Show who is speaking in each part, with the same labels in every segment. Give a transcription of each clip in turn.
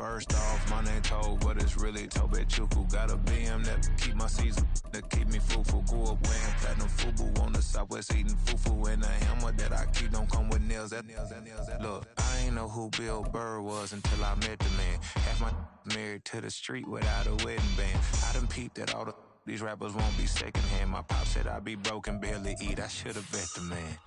Speaker 1: First off, my name Toad, but it's really Tobe Chuku. Got a BM that keep my season, that keep me fruitful. Grew up wearing platinum FUBU on the Southwest eating fufu. And the hammer that I keep don't come with nails. Look, I ain't know who Bill Burr was until I met the man. Half my married to the street without a wedding band. I done peeped at all these rappers won't be secondhand. My pop said I'd be broke and barely eat. I should've bet the man.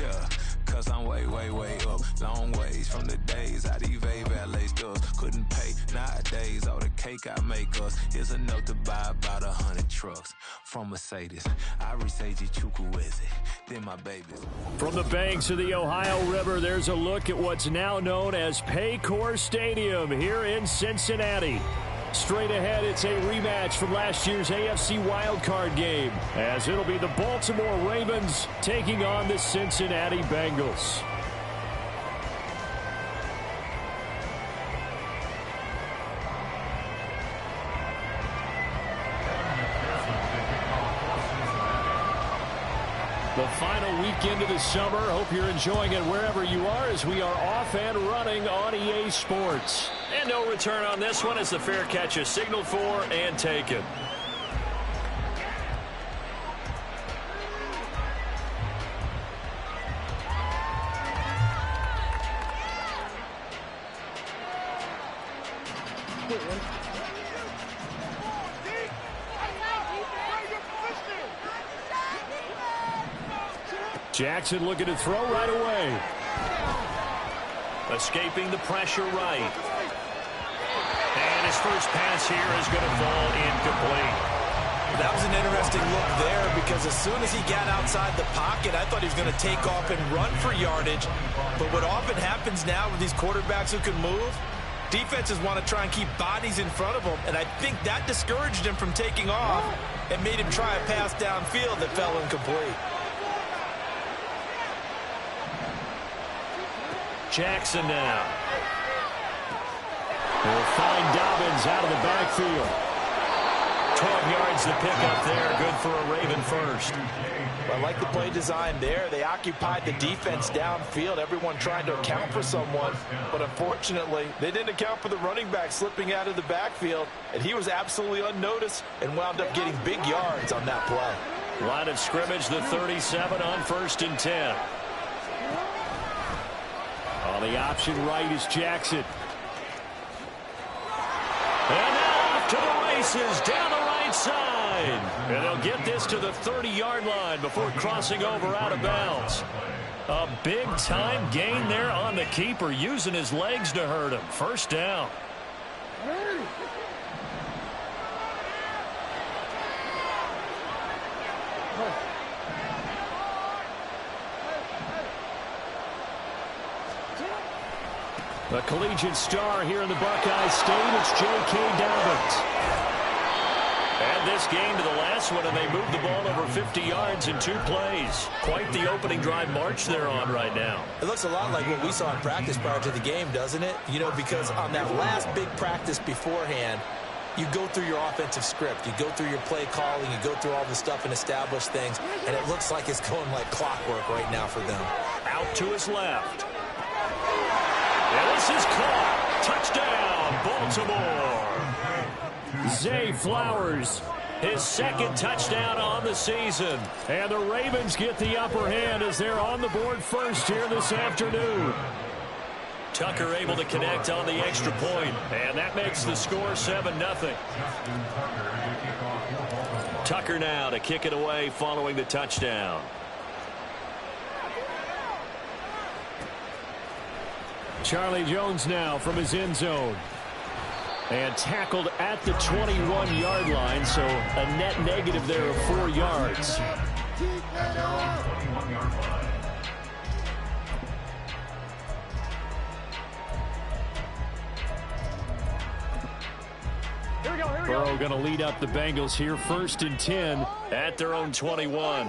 Speaker 1: Yeah, cause I'm way, way, way up. Long ways from the days I evade valet stores. Couldn't pay nowadays. All the cake I make us is enough to buy about 100 trucks. From Mercedes, I Seiji Chukwueze, then my babies.
Speaker 2: From the banks of the Ohio River, there's a look at what's now known as Paycor Stadium here in Cincinnati. Straight ahead, it's a rematch from last year's AFC wildcard game, as it'll be the Baltimore Ravens taking on the Cincinnati Bengals. The final weekend of the summer. Hope you're enjoying it wherever you are as we are off and running on EA Sports. And no return on this one as the fair catch is signaled for and taken. Jackson looking to throw right away. Escaping the pressure right. And his first pass here is going to fall incomplete.
Speaker 3: That was an interesting look there because as soon as he got outside the pocket, I thought he was going to take off and run for yardage. But what often happens now with these quarterbacks who can move, defenses want to try and keep bodies in front of them. And I think that discouraged him from taking off and made him try a pass downfield that fell incomplete.
Speaker 2: Jackson now. Will find Dobbins out of the backfield. 12 yards to pick up there. Good for a Raven first.
Speaker 3: I like the play design there. They occupied the defense downfield. Everyone trying to account for someone. But unfortunately, they didn't account for the running back slipping out of the backfield. And he was absolutely unnoticed and wound up getting big yards on that play.
Speaker 2: Line of scrimmage, the 37 on 1st and 10. On the option right is Jackson. And now off to the races down the right side. And they'll get this to the 30-yard line before crossing over out of bounds. A big-time gain there on the keeper, using his legs to hurt him. First down. A collegiate star here in the Buckeye State, it's J.K. Dobbins. Add this game to the last one, and they moved the ball over 50 yards in 2 plays. Quite the opening drive march they're on right now.
Speaker 3: It looks a lot like what we saw in practice prior to the game, doesn't it? You know, because on that last big practice beforehand, you go through your offensive script. You go through your play calling. You go through all the stuff and establish things, and it looks like it's going like clockwork right now for them.
Speaker 2: Out to his left. And this is caught. Touchdown, Baltimore. Zay Flowers, his second touchdown on the season. And the Ravens get the upper hand as they're on the board first here this afternoon. Tucker able to connect on the extra point, and that makes the score 7-0. Tucker now to kick it away following the touchdown. Charlie Jones now from his end zone. And tackled at the 21-yard line, so a net negative there of 4 yards. Burrow going to lead up the Bengals here, 1st and 10 at their own 21.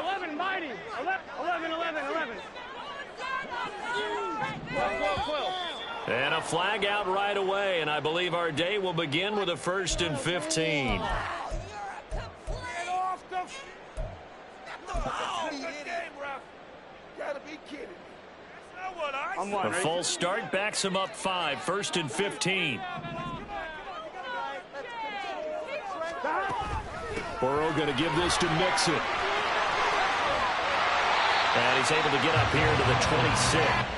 Speaker 4: 11, mighty. 11.
Speaker 2: And a flag out right away, and I believe our day will begin with a 1st and 15.
Speaker 4: Gotta be kidding me.
Speaker 2: A full start backs him up 5, 1st and 15. Burrow going to give this to Mixon. And he's able to get up here to the 26.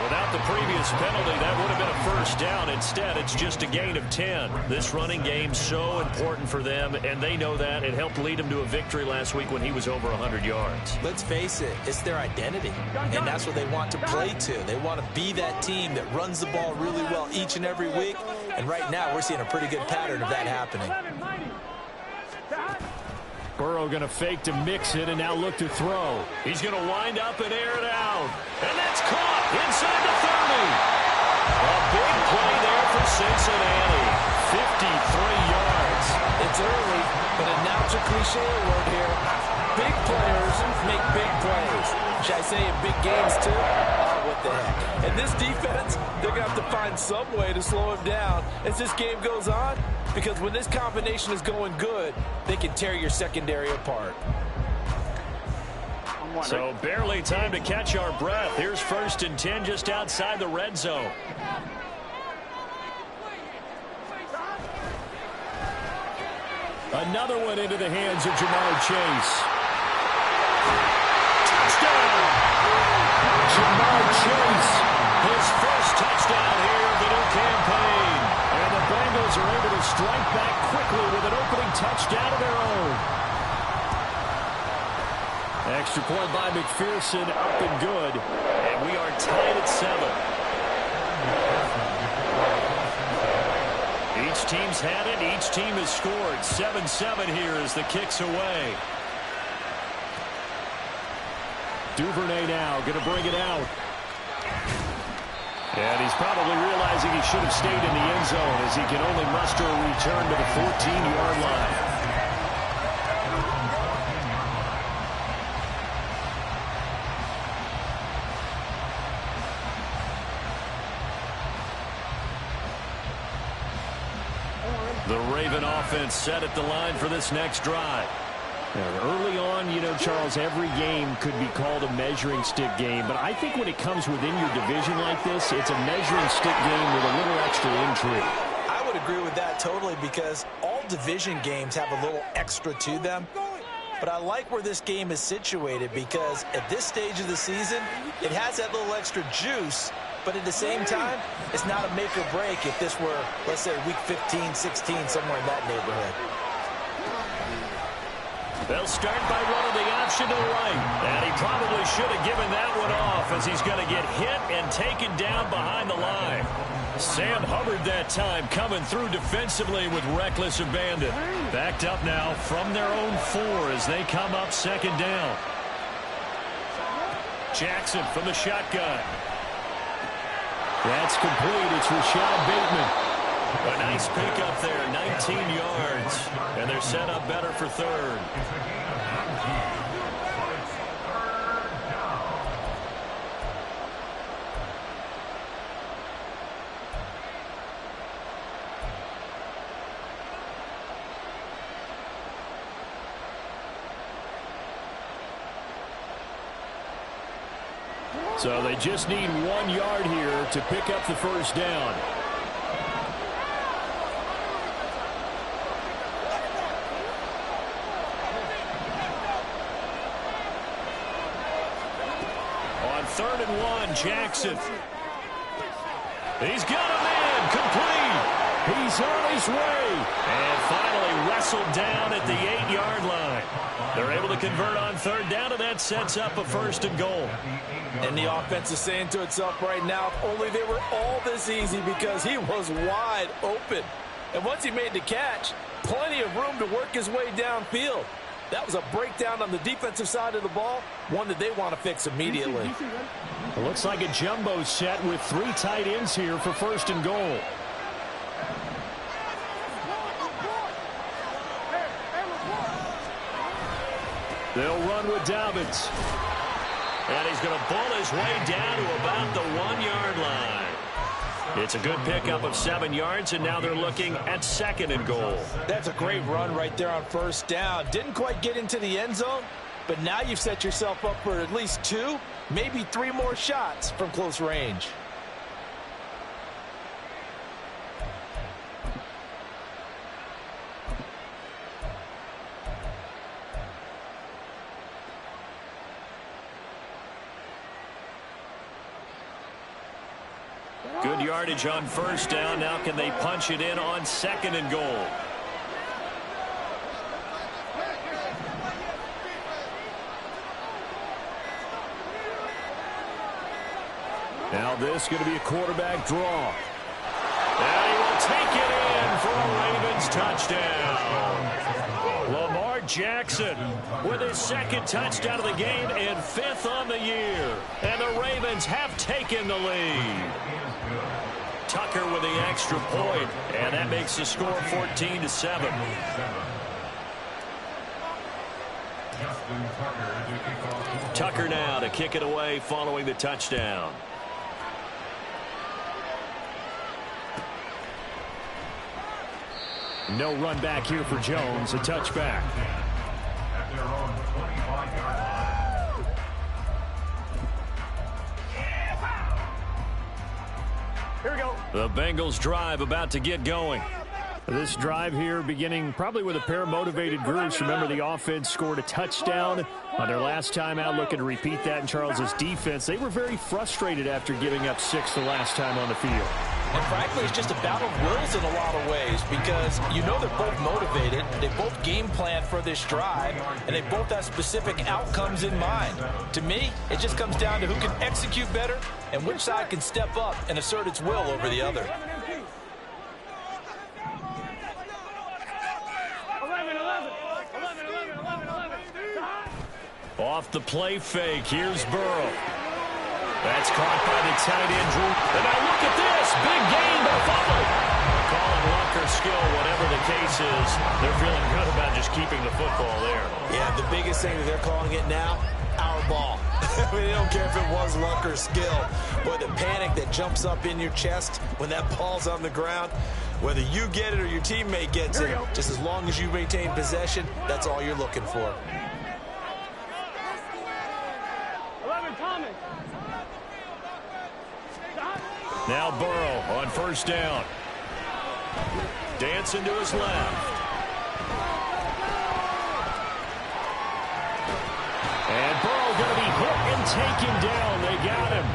Speaker 2: Without the previous penalty, that would have been a first down. Instead, it's just a gain of 10. This running game's so important for them, and they know that. It helped lead them to a victory last week when he was over 100 yards.
Speaker 3: Let's face it, it's their identity, and that's what they want to play to. They want to be that team that runs the ball really well each and every week, and right now we're seeing a pretty good pattern of that happening.
Speaker 2: Burrow going to fake to Mixon and now look to throw. He's going to wind up and air it out. And that's caught inside the 30. A big play there for Cincinnati. 53 yards.
Speaker 3: It's early, but now it's a cliche word here. Big players make big plays. Should I say in big games too? What the heck? And this defense, they're going to have to find some way to slow him down as this game goes on. Because when this combination is going good, they can tear your secondary apart.
Speaker 2: So barely time to catch our breath. Here's 1st and 10 just outside the red zone. Another one into the hands of Jamar Chase. Touchdown! Jamar Chase, his first touchdown here of the new campaign. And the Bengals are able to strike back quickly with an opening touchdown of their own. Extra point by McPherson, up and good. And we are tied at 7. Each team's had it. Each team has scored. 7-7 here as the kick's away. Duvernay now going to bring it out. And he's probably realizing he should have stayed in the end zone as he can only muster a return to the 14-yard line. The Raven offense set at the line for this next drive. And early on, you know, Charles, every game could be called a measuring stick game. But I think when it comes within your division like this, it's a measuring stick game with a little extra intrigue.
Speaker 3: I would agree with that totally because all division games have a little extra to them. But I like where this game is situated because at this stage of the season, it has that little extra juice. But at the same time, it's not a make or break if this were, let's say, week 15, 16, somewhere in that neighborhood.
Speaker 2: They'll start by running the option to the right. And he probably should have given that one off as he's going to get hit and taken down behind the line. Sam Hubbard that time coming through defensively with reckless abandon. Backed up now from their own 4 as they come up 2nd down. Jackson from the shotgun. That's complete. It's Rashad Bateman. A nice pickup there, 19 yards. And they're set up better for 3rd. So they just need 1 yard here to pick up the first down. On 3rd and 1, Jackson. He's got a man complete. He's on his way. And finally wrestled down at the 8-yard line. They're able to convert on 3rd down, and that sets up a 1st and goal.
Speaker 3: And the offense is saying to itself right now, if only they were all this easy because he was wide open. And once he made the catch, plenty of room to work his way downfield. That was a breakdown on the defensive side of the ball, one that they want to fix immediately.
Speaker 2: It looks like a jumbo set with 3 tight ends here for 1st and goal. They'll run with Dobbins. And he's going to bull his way down to about the 1-yard line. It's a good pickup of 7 yards, and now they're looking at 2nd and goal.
Speaker 3: That's a great run right there on first down. Didn't quite get into the end zone, but now you've set yourself up for at least 2, maybe 3 more shots from close range.
Speaker 2: Good yardage on first down. Now can they punch it in on 2nd and goal? Now this is going to be a quarterback draw. And he will take it in for a Ravens touchdown. Lamar Jackson with his 2nd touchdown of the game and 5th on the year. And the Ravens have taken the lead. Tucker with the extra point, and that makes the score 14-7. Tucker now to kick it away following the touchdown. No run back here for Jones, a touchback.
Speaker 4: Here we go.
Speaker 2: The Bengals drive about to get going. This drive here beginning probably with a pair of motivated groups. Remember, the offense scored a touchdown on their last time out, looking to repeat that in Charles's defense. They were very frustrated after giving up 6 the last time on the field.
Speaker 3: And frankly, it's just a battle of wills in a lot of ways because you know they're both motivated, they both game plan for this drive, and they both have specific outcomes in mind. To me, it just comes down to who can execute better and which side can step up and assert its will over the other.
Speaker 4: 11.
Speaker 2: Off the play fake, here's Burrow. That's caught by the tight end, Drew. And now look at this. Big gain, but fumble. Calling luck or skill, whatever the case is, they're feeling good about just keeping the football there.
Speaker 3: Yeah, the biggest thing that they're calling it now, our ball. I mean, they don't care if it was luck or skill. Boy, the panic that jumps up in your chest when that ball's on the ground, whether you get it or your teammate gets it, just as long as you maintain possession, that's all you're looking for.
Speaker 4: 11, Thomas.
Speaker 2: Now Burrow on first down. Dancing to his left. And Burrow going to be hit and taken down. They got him.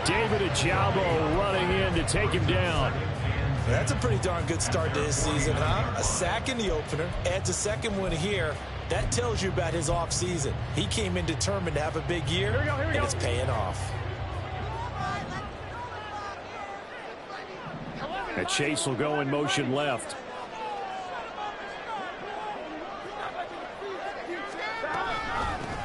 Speaker 2: David Ojabo running in to take him down.
Speaker 3: That's a pretty darn good start to his season, huh? A sack in the opener, adds a second one here. That tells you about his offseason. He came in determined to have a big year, and it's paying off.
Speaker 2: And Chase will go in motion left.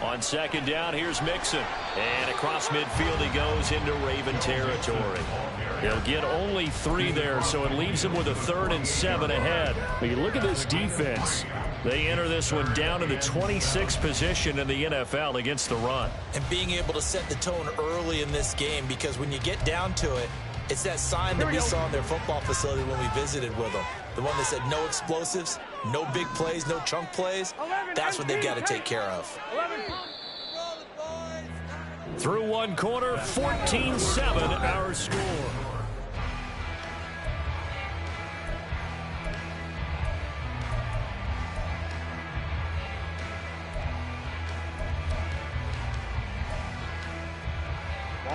Speaker 2: On second down, here's Mixon. And across midfield he goes into Raven territory. He'll get only 3 there, so it leaves him with a 3rd and 7 ahead. But you look at this defense. They enter this one down in the 26th position in the NFL against the run.
Speaker 3: And being able to set the tone early in this game, because when you get down to it, it's that sign that we saw in their football facility when we visited with them. The one that said no explosives, no big plays, no chunk plays. That's what they've got to take care of.
Speaker 2: Through one quarter, 14-7 our score.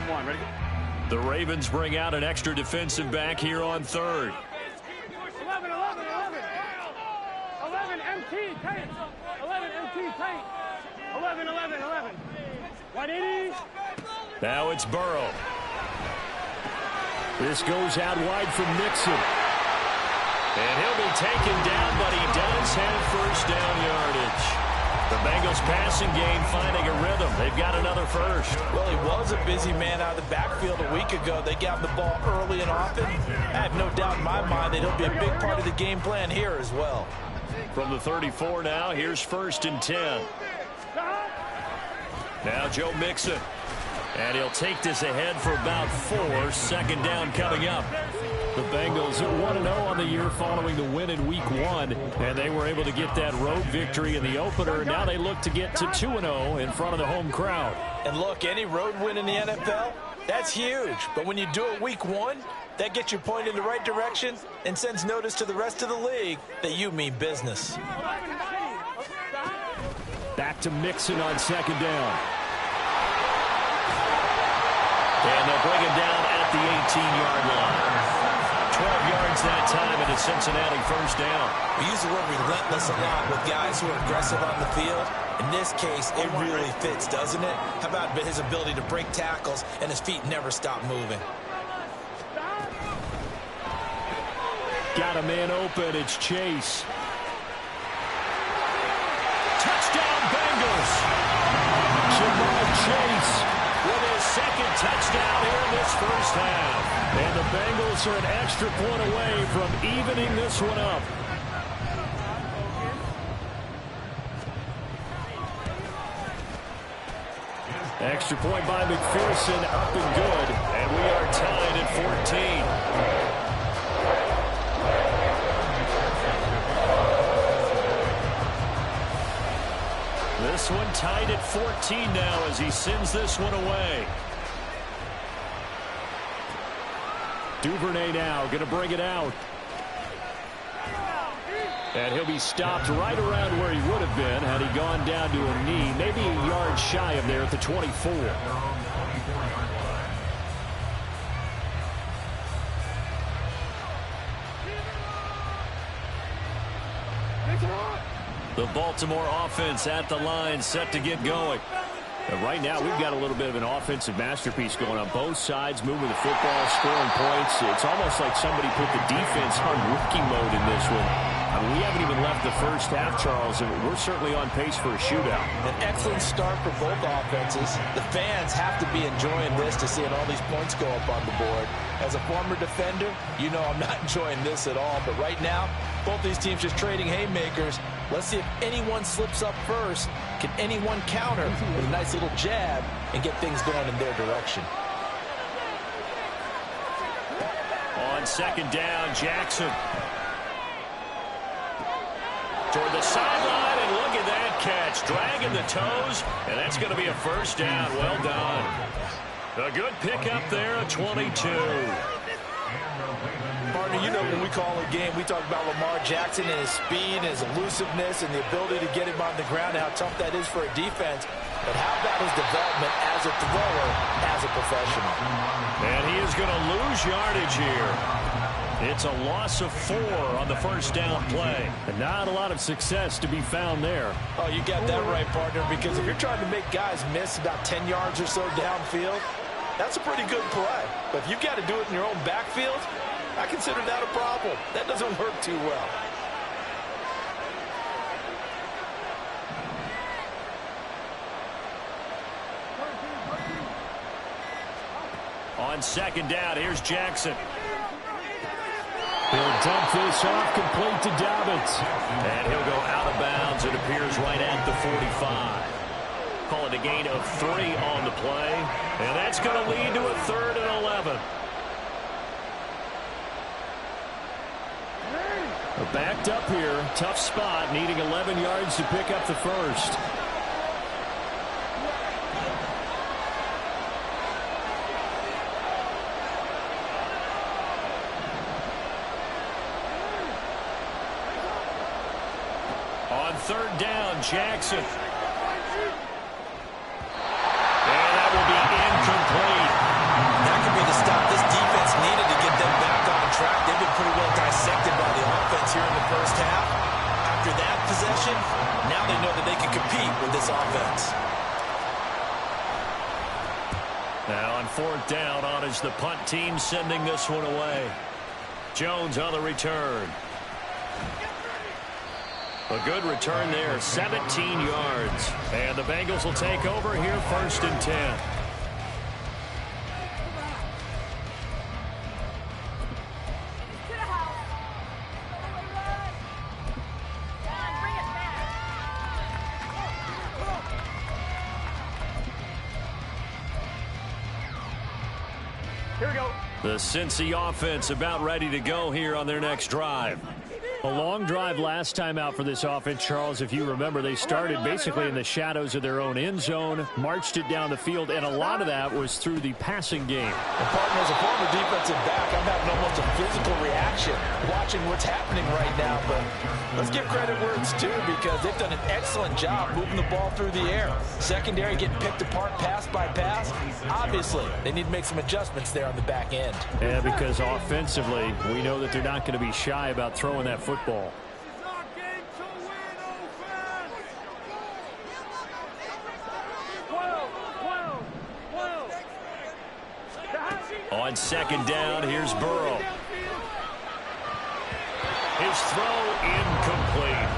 Speaker 4: One, ready?
Speaker 2: The Ravens bring out an extra defensive back here on third.
Speaker 4: 11, MT, tight. 11, MT, tight. 11. 180.
Speaker 2: Now it's Burrow. This goes out wide from Mixon. And he'll be taken down, but he does have first down yardage. The Bengals passing game finding a rhythm. They've got another first.
Speaker 3: Well, he was a busy man out of the backfield a week ago. They got the ball early and often. I have no doubt in my mind that he'll be a big part of the game plan here as well.
Speaker 2: From the 34 now, here's 1st and 10. Now Joe Mixon. And he'll take this ahead for about 4. Second down coming up. The Bengals are 1-0 on the year following the win in Week 1. And they were able to get that road victory in the opener. Now they look to get to 2-0 in front of the home crowd.
Speaker 3: And look, any road win in the NFL, that's huge. But when you do it Week 1, that gets you pointed in the right direction and sends notice to the rest of the league that you mean business.
Speaker 2: Back to Mixon on second down. And they'll bring him down at the 18-yard line. 12 yards that time, and a Cincinnati first down.
Speaker 3: We use the word relentless a lot with guys who are aggressive on the field. In this case, it really fits, doesn't it? How about his ability to break tackles and his feet never stop moving?
Speaker 2: Got a man open. It's Chase. Touchdown, Bengals. Jamar Chase with his second touchdown here in this first half. And the Bengals are an extra point away from evening this one up. Extra point by McPherson, up and good. And we are tied at 14. This one tied at 14 now as he sends this one away. Duvernay now going to bring it out. And he'll be stopped right around where he would have been had he gone down to a knee, maybe a yard shy of there at the 24. The Baltimore offense at the line, set to get going. And right now, we've got a little bit of an offensive masterpiece going on both sides, moving the football, scoring points. It's almost like somebody put the defense on rookie mode in this one. I mean, we haven't even left the first half, Charles, and we're certainly on pace for a shootout.
Speaker 3: An excellent start for both offenses. The fans have to be enjoying this to seeing all these points go up on the board. As a former defender, you know I'm not enjoying this at all. But right now, both these teams just trading haymakers. Let's see if anyone slips up first. Can anyone counter with a nice little jab and get things going in their direction?
Speaker 2: On second down, Jackson. Toward the sideline, and look at that catch. Dragging the toes, and that's going to be a first down. Well done. A good pickup there, a 22.
Speaker 3: Partner, you know when we call a game, we talk about Lamar Jackson and his speed and his elusiveness and the ability to get him on the ground and how tough that is for a defense. But how about his development as a thrower, as a professional?
Speaker 2: And he is going to lose yardage here. It's a loss of 4 on the first down play. And not a lot of success to be found there.
Speaker 3: Oh, you got that right, partner, because if you're trying to make guys miss about 10 yards or so downfield, that's a pretty good play. But if you've got to do it in your own backfield, I consider that a problem. That doesn't work too well.
Speaker 2: On second down, here's Jackson. He'll dump this off complete to Dobbins. And he'll go out of bounds. It appears right at the 45. Call it a gain of 3 on the play. And that's going to lead to a 3rd and 11. We're backed up here. Tough spot, needing 11 yards to pick up the first. On third down, Jackson. And that will be incomplete.
Speaker 3: That could be the stop this defense needed to get them back on track. They've been pretty well dissected by the offense here in the first half. After that possession, now they know that they can compete with this offense.
Speaker 2: Now on fourth down, on is the punt team sending this one away. Jones on the return. A good return there, 17 yards. And the Bengals will take over here, 1st and 10. The Cincy offense about ready to go here on their next drive. A long drive last time out for this offense, Charles. If you remember, they started basically in the shadows of their own end zone, marched it down the field, and a lot of that was through the passing game.
Speaker 3: And partner, as a former defensive back, I'm having almost a physical reaction watching what's happening right now. But let's give credit where it's due, because they've done an excellent job moving the ball through the air. Secondary getting picked apart pass by pass. Obviously, they need to make some adjustments there on the back end.
Speaker 2: Yeah, because offensively, we know that they're not going to be shy about throwing that football. On second down, here's Burrow. His throw incomplete.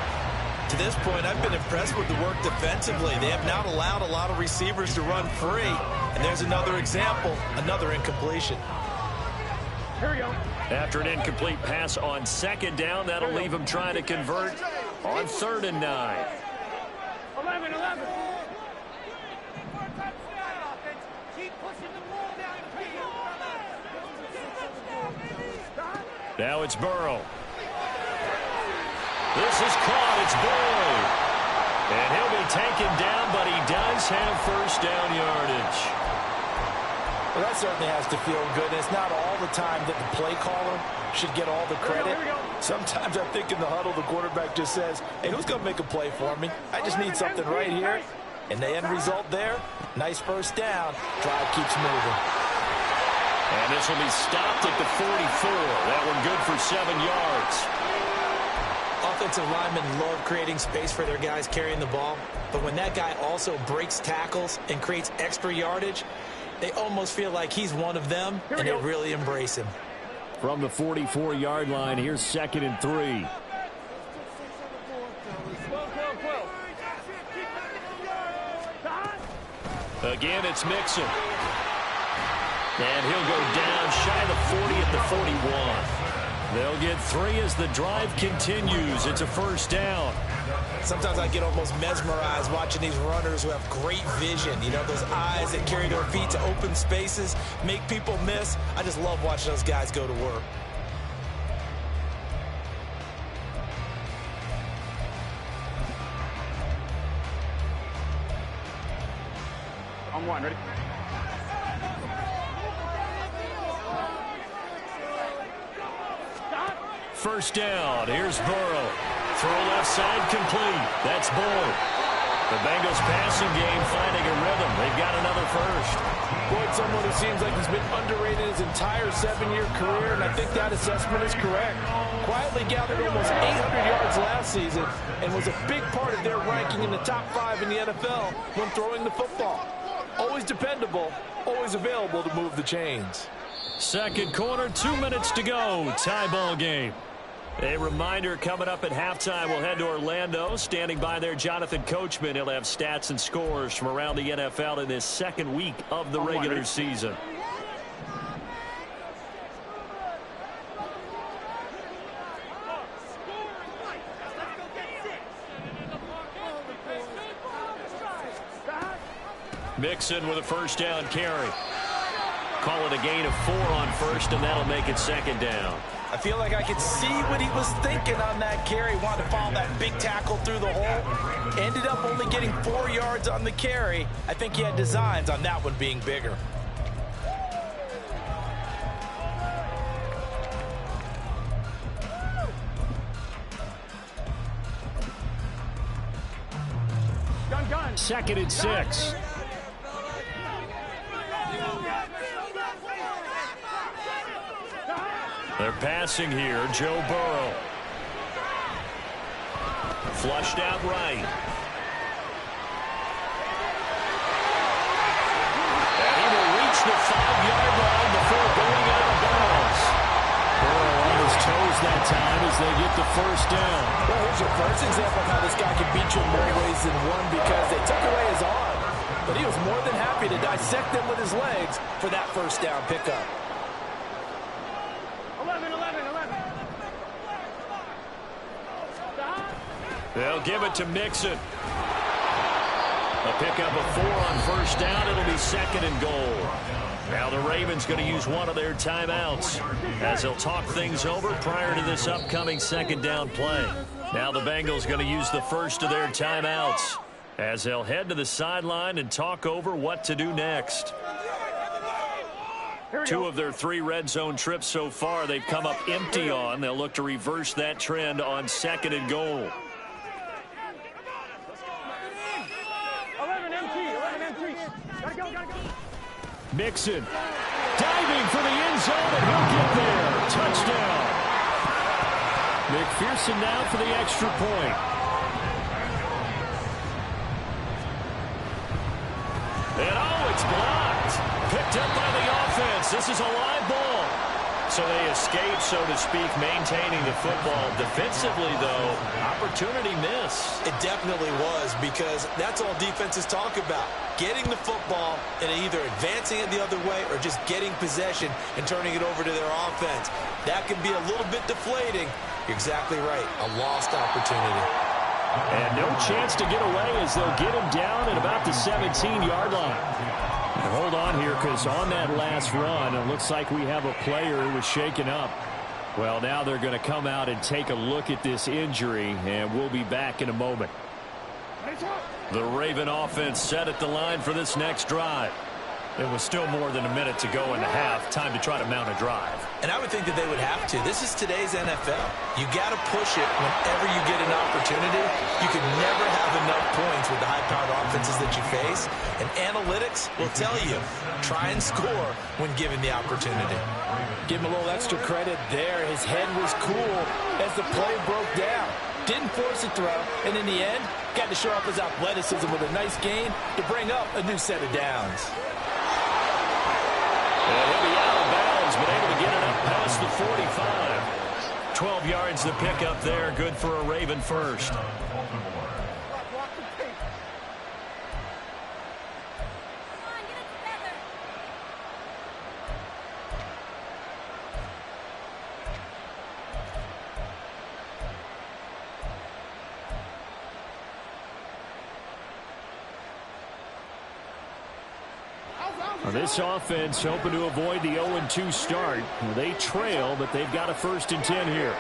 Speaker 3: To this point, I've been impressed with the work defensively. They have not allowed a lot of receivers to run free. And there's another example, another incompletion.
Speaker 4: Here we go.
Speaker 2: After an incomplete pass on second down, that'll leave him trying to convert on 3rd and 9.
Speaker 4: 11.
Speaker 2: Now it's Burrow. This is caught. It's Boyd. And he'll be taken down, but he does have first down yardage.
Speaker 3: Well, that certainly has to feel good. It's not all the time that the play caller should get all the credit. Sometimes I think in the huddle, the quarterback just says, hey, who's going to make a play for me? I just need something right here. And the end result there, nice first down. Drive keeps moving.
Speaker 2: And this will be stopped at the 44. That one good for 7 yards.
Speaker 3: Offensive linemen love creating space for their guys carrying the ball. But when that guy also breaks tackles and creates extra yardage, they almost feel like he's one of them, and they really embrace him.
Speaker 2: From the 44-yard line, here's 2nd and 3. Again, it's Mixon. And he'll go down shy of the 40 at the 41. They'll get 3 as the drive continues. It's a first down.
Speaker 3: Sometimes I get almost mesmerized watching these runners who have great vision. You know, those eyes that carry their feet to open spaces, make people miss. I just love watching those guys go to work.
Speaker 4: On 1, ready?
Speaker 2: First down. Here's Burrow. Throw left side complete. That's Boyd. The Bengals passing game finding a rhythm. They've got another first.
Speaker 3: Boyd, someone who seems like he's been underrated his entire 7-year career, and I think that assessment is correct. Quietly gathered almost 800 yards last season and was a big part of their ranking in the top 5 in the NFL when throwing the football. Always dependable, always available to move the chains.
Speaker 2: Second quarter, 2 minutes to go. Tie ball game. A reminder coming up at halftime, we'll head to Orlando. Standing by there, Jonathan Coachman. He'll have stats and scores from around the NFL in this second week of the regular season. Mixon with a first down carry. Call it a gain of 4 on first, and that'll make it second down.
Speaker 3: I feel like I could see what he was thinking on that carry. Wanted to follow that big tackle through the hole. Ended up only getting 4 yards on the carry. I think he had designs on that one being bigger.
Speaker 4: Gun.
Speaker 2: 2nd and 6. They're passing here. Joe Burrow. Flushed out right. And he will reach the 5-yard line before going out of bounds. Burrow on his toes that time as they get the first down.
Speaker 3: Well, here's your first example of how this guy can beat you in more ways than one, because they took away his arm. But he was more than happy to dissect them with his legs for that first down pickup.
Speaker 4: 11.
Speaker 2: They'll give it to Mixon. A pickup of 4 on first down. It'll be 2nd and goal. Now the Ravens going to use one of their timeouts as they'll talk things over prior to this upcoming second down play. Now the Bengals going to use the first of their timeouts as they'll head to the sideline and talk over what to do next. 2 of their 3 red zone trips so far they've come up empty on. They'll look to reverse that trend on 2nd and goal.
Speaker 4: 11 MT. Gotta go.
Speaker 2: Mixon diving for the end zone, and he'll get there. Touchdown. McPherson now for the extra point. And it's blocked. Picked up by the offense. This is a live ball. So they escape, so to speak, maintaining the football. Defensively, though, opportunity miss.
Speaker 3: It definitely was, because that's all defenses talk about. Getting the football and either advancing it the other way or just getting possession and turning it over to their offense. That can be a little bit deflating. You're exactly right. A lost opportunity.
Speaker 2: And no chance to get away as they'll get him down at about the 17-yard line. And hold on here, because on that last run, it looks like we have a player who was shaken up. Well, now they're going to come out and take a look at this injury, and we'll be back in a moment. The Raven offense set at the line for this next drive. It was still more than a minute to go in the half. Time to try to mount a drive.
Speaker 3: And I would think that they would have to. This is today's NFL. You got to push it whenever you get an opportunity. You can never have enough points with the high-powered offenses that you face. And analytics will tell you, try and score when given the opportunity.
Speaker 5: Give him a little extra credit there. His head was cool as the play broke down. Didn't force a throw, and in the end, got to show off his athleticism with a nice gain to bring up a new set of downs.
Speaker 2: And he'll be out of bounds, but able to get it up past the 45. 12 yards to pick up there. Good for a Raven first. This offense hoping to avoid the 0-2 start. They trail, but they've got a 1st and 10 here.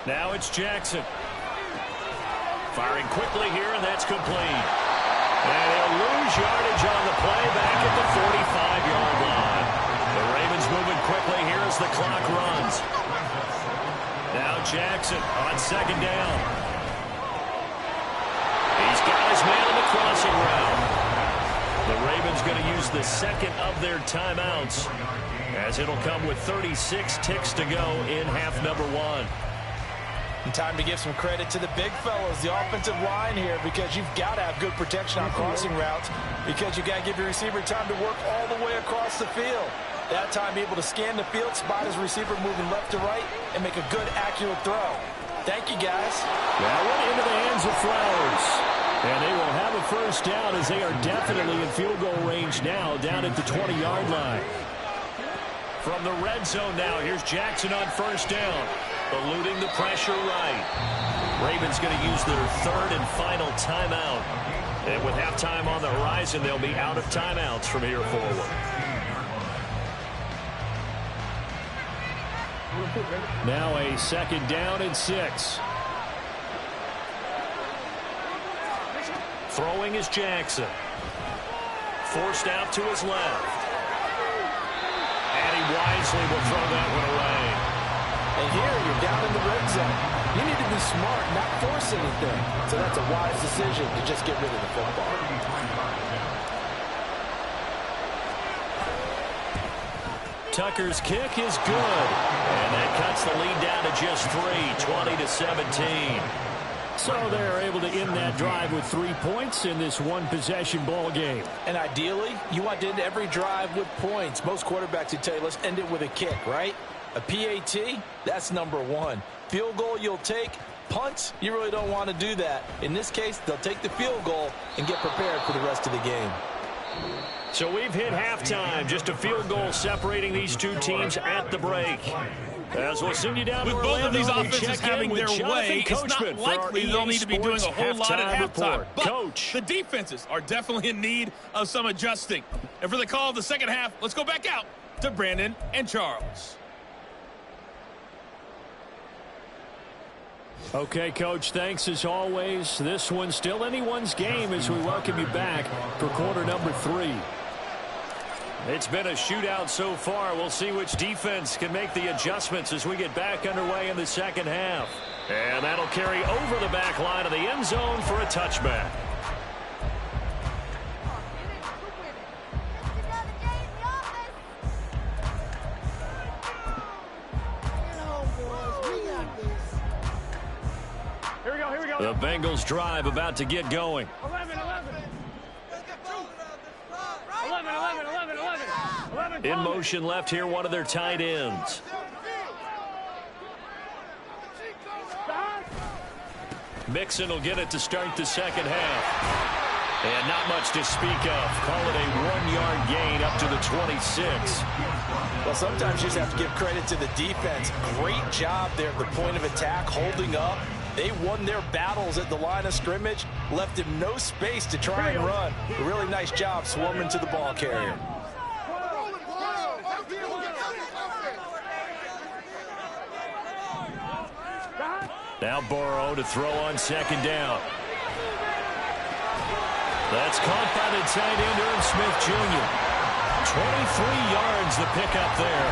Speaker 2: Now it's Jackson. Firing quickly here, and that's complete. And he'll lose yardage on the play back at the 45-yard line. The Ravens moving quickly here as the clock runs. Now Jackson on 2nd down. He's got his man in the crossing route. The Ravens going to use the 2nd of their timeouts, as it'll come with 36 ticks to go in half number 1.
Speaker 5: And time to give some credit to the big fellas, the offensive line here, because you've got to have good protection on crossing routes, because you've got to give your receiver time to work all the way across the field. That time able to scan the field, spot his receiver moving left to right, and make a good, accurate throw. Thank you, guys.
Speaker 2: That went into the hands of Flowers. And they will have a 1st down, as they are definitely in field goal range now, down at the 20-yard line. From the red zone now, here's Jackson on 1st down. Eluding the pressure right. Ravens going to use their 3rd and final timeout. And with halftime on the horizon, they'll be out of timeouts from here forward. Now a 2nd down and 6. Throwing is Jackson. Forced out to his left. And he wisely will throw that one away.
Speaker 5: And here you're down in the red zone. You need to be smart, not force anything. So that's a wise decision to just get rid of the football.
Speaker 2: Tucker's kick is good. And that cuts the lead down to just 3, 20-17. So they're able to end that drive with 3 points in this one-possession ball game.
Speaker 5: And ideally, you want to end every drive with points. Most quarterbacks would tell you, let's end it with a kick, right? A PAT, that's number 1. Field goal you'll take. Punts, you really don't want to do that. In this case, they'll take the field goal and get prepared for the rest of the game.
Speaker 2: So we've hit halftime. Just a field goal separating these two teams at the break. As we'll send you down
Speaker 6: with
Speaker 2: to
Speaker 6: both
Speaker 2: Orlando,
Speaker 6: of these
Speaker 2: we
Speaker 6: offenses
Speaker 2: check
Speaker 6: having
Speaker 2: in with
Speaker 6: their way,
Speaker 2: Jonathan
Speaker 6: it's not
Speaker 2: Coachman for our
Speaker 6: likely they'll
Speaker 2: EA
Speaker 6: need to be doing a
Speaker 2: Sports
Speaker 6: whole lot at
Speaker 2: halftime
Speaker 6: halftime.
Speaker 2: report.
Speaker 6: But
Speaker 2: Coach.
Speaker 6: the defenses are definitely in need of some adjusting. And for the call of the second half, let's go back out to Brandon and Charles.
Speaker 2: Okay, Coach, thanks as always. This one's still anyone's game as we welcome you back for quarter number 3. It's been a shootout so far. We'll see which defense can make the adjustments as we get back underway in the second half. And that'll carry over the back line of the end zone for a touchback.
Speaker 4: Here we go.
Speaker 2: The Bengals drive about to get going.
Speaker 4: 11.
Speaker 2: In motion left here, one of their tight ends. Mixon will get it to start the second half. And not much to speak of. Call it a 1-yard gain up to the 26.
Speaker 5: Well, sometimes you just have to give credit to the defense. Great job there at the point of attack, holding up. They won their battles at the line of scrimmage, left him no space to try and run. A really nice job swarming to the ball carrier.
Speaker 2: Now Burrow to throw on second down. That's caught by the tight end, Irv Smith Jr. 23 yards the pickup there.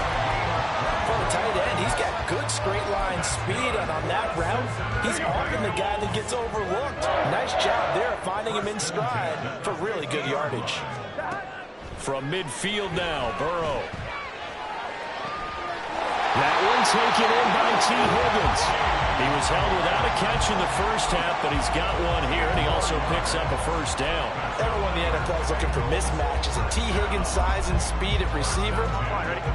Speaker 5: For the tight end, he's got good straight line speed, and on that route, he's often the guy that gets overlooked. Nice job there finding him in stride for really good yardage.
Speaker 2: From midfield now, Burrow. That one taken in by T. Higgins. He was held without a catch in the first half, but he's got one here, and he also picks up a first down.
Speaker 5: Everyone in the NFL is looking for mismatches, and T. Higgins' size and speed at receiver,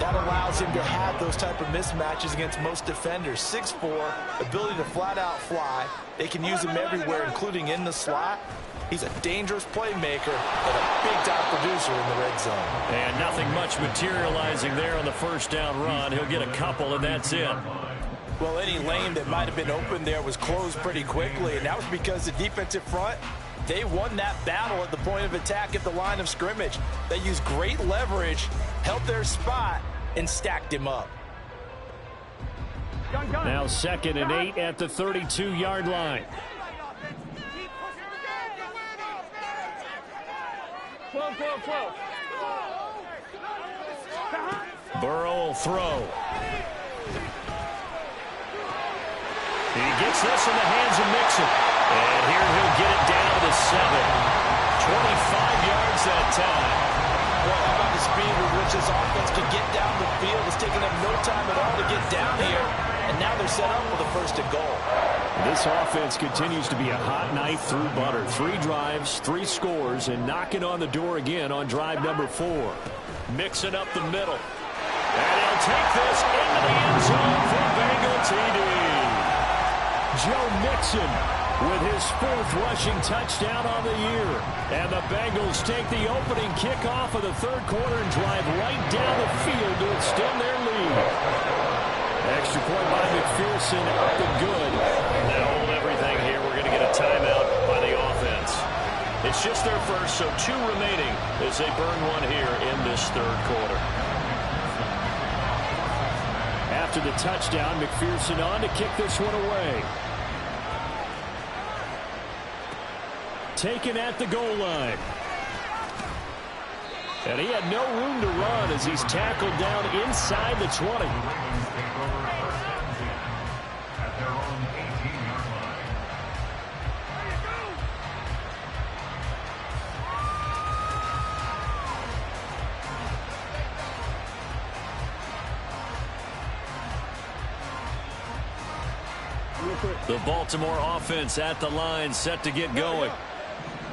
Speaker 5: that allows him to have those type of mismatches against most defenders. 6'4", ability to flat-out fly. They can use him everywhere, including in the slot. He's a dangerous playmaker and a big-time producer in the red zone.
Speaker 2: And nothing much materializing there on the first down run. He'll get a couple, and that's it.
Speaker 5: Well, any lane that might have been open there was closed pretty quickly, and that was because the defensive front, they won that battle at the point of attack at the line of scrimmage. They used great leverage, held their spot, and stacked him up.
Speaker 2: Now 2nd and 8 at the 32-yard line.
Speaker 4: 12.
Speaker 2: Burrow will throw. He gets this in the hands of Mixon. And here he'll get it down to 7. 25 yards that time.
Speaker 5: Well, how about the speed with which this offense can get down the field? It's taking them no time at all to get down here. And now they're set up with a 1st and goal.
Speaker 2: This offense continues to be a hot knife through butter. 3 drives, 3 scores, and knocking on the door again on drive number 4. Mixing up the middle. And he'll take this into the end zone for Bengal TD. Joe Mixon with his 4th rushing touchdown on the year. And the Bengals take the opening kickoff of the 3rd quarter and drive right down the field to extend their lead. Extra point by McPherson, up and good. Now hold everything here. We're going to get a timeout by the offense. It's just their first, so 2 remaining as they burn one here in this 3rd quarter. After the touchdown, McPherson on to kick this one away. Taken at the goal line. And he had no room to run as he's tackled down inside the 20. The Baltimore offense at the line, set to get going.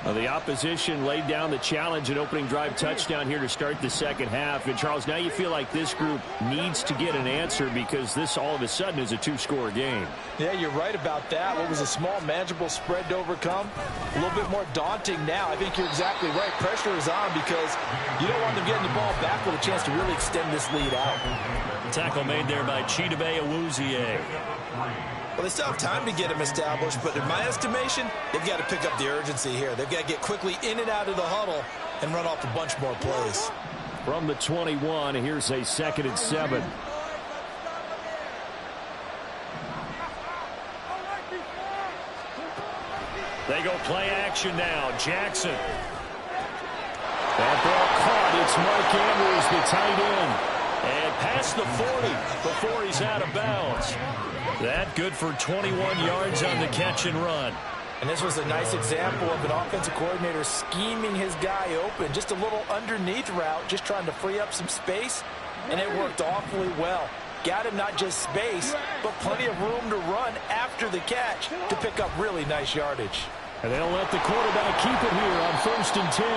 Speaker 2: The opposition laid down the challenge and opening drive touchdown here to start the second half. And, Charles, now you feel like this group needs to get an answer because this all of a sudden is a 2-score game.
Speaker 5: Yeah, you're right about that. What was a small, manageable spread to overcome, a little bit more daunting now. I think you're exactly right. Pressure is on because you don't want them getting the ball back with a chance to really extend this lead out.
Speaker 2: Tackle made there by Chidobe Awuzie.
Speaker 3: Well, they still have time to get him established, but in my estimation, they've got to pick up the urgency here. They've got to get quickly in and out of the huddle and run off a bunch more plays.
Speaker 2: From the 21, here's a 2nd and 7. They go play action now. Jackson. That ball caught. It's Mike Andrews, the tight end. And past the 40 before he's out of bounds. That good for 21 yards on the catch and run.
Speaker 3: And this was a nice example of an offensive coordinator scheming his guy open. Just a little underneath route, just trying to free up some space. And it worked awfully well. Got him not just space, but plenty of room to run after the catch to pick up really nice yardage.
Speaker 2: And they'll let the quarterback keep it here on 1st and 10.